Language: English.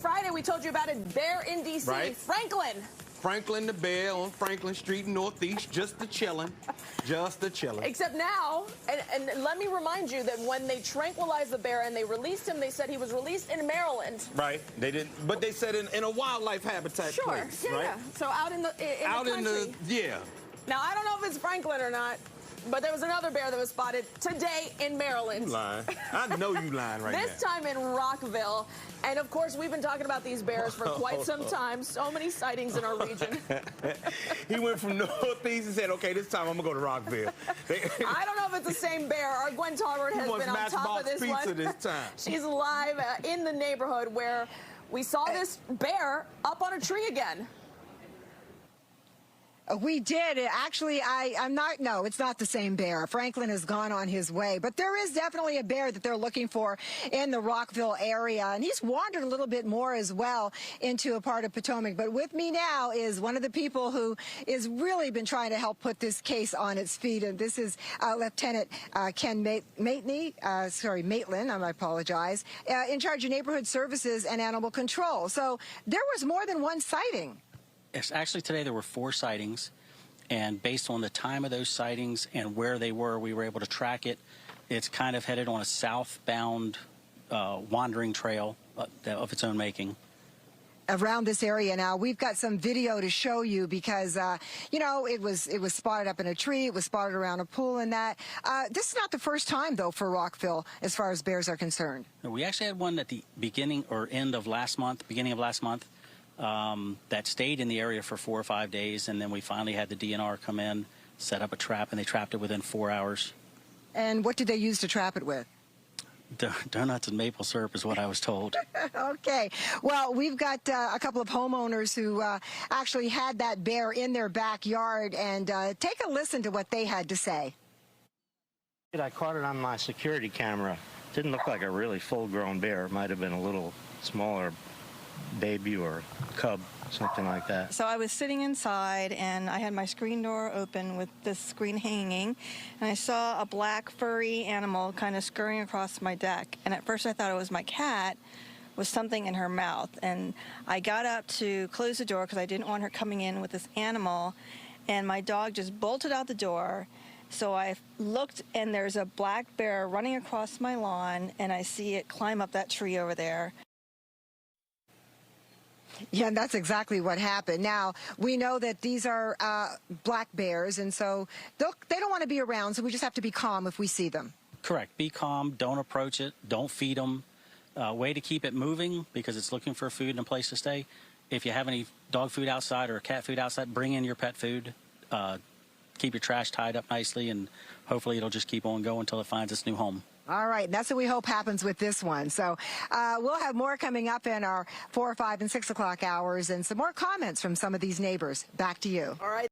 Friday, we told you about a bear in D.C. Right. Franklin the bear on Franklin Street in Northeast, just a chillin'. Except now, and let me remind you that when they tranquilized the bear and they released him, they said he was released in Maryland. Right. They didn't, but they said in a wildlife habitat place, yeah, right? yeah. So out in the country. Yeah. Now, I don't know if it's Franklin or not, but there was another bear that was spotted today in Maryland. You lying. I know you lying right This time in Rockville. And, of course, we've been talking about these bears for quite some time. So many sightings in our region. He went from Northeast and said, okay, this time I'm going to go to Rockville. I don't know if it's the same bear. Our Gwen Tolbart has been on top of this one. This time. She's live in the neighborhood where we saw this bear up on a tree again. We did. Actually, no, it's not the same bear. Franklin has gone on his way. But there is definitely a bear that they're looking for in the Rockville area. And he's wandered a little bit more as well into a part of Potomac. But with me now is one of the people who has really been trying to help put this case on its feet. And this is Lieutenant Ken Maitland, I apologize, in charge of neighborhood services and animal control. So there was more than one sighting. Yes, actually today there were 4 sightings, and based on the time of those sightings and where they were, we were able to track it. It's kind of headed on a southbound wandering trail of its own making. Around this area now, we've got some video to show you because, you know, it was spotted up in a tree, it was spotted around a pool and that. This is not the first time, though, for Rockville as far as bears are concerned. We actually had one at the beginning of last month, that stayed in the area for 4 or 5 days, and then we finally had the DNR come in, set up a trap, and they trapped it within 4 hours. And what did they use to trap it with? Donuts and maple syrup is what I was told. Okay. Well, we've got a couple of homeowners who actually had that bear in their backyard, and take a listen to what they had to say. I caught it on my security camera. Didn't look like a really full-grown bear. It might have been a little smaller baby or cub, something like that. So I was sitting inside and I had my screen door open with this screen hanging, and I saw a black furry animal kind of scurrying across my deck, and at first I thought it was my cat with something in her mouth, and I got up to close the door because I didn't want her coming in with this animal, and my dog just bolted out the door. So I looked, and there's a black bear running across my lawn, and I see it climb up that tree over there. Yeah, and that's exactly what happened. Now, we know that these are black bears, and so they don't want to be around, so we just have to be calm if we see them. Correct. Be calm. Don't approach it. Don't feed them. Way to keep it moving because it's looking for food and a place to stay. If you have any dog food outside or cat food outside, bring in your pet food. Keep your trash tied up nicely, and hopefully it'll just keep on going until it finds its new home. All right, and that's what we hope happens with this one. So we'll have more coming up in our 4, 5, and 6 o'clock hours and some more comments from some of these neighbors. Back to you. All right.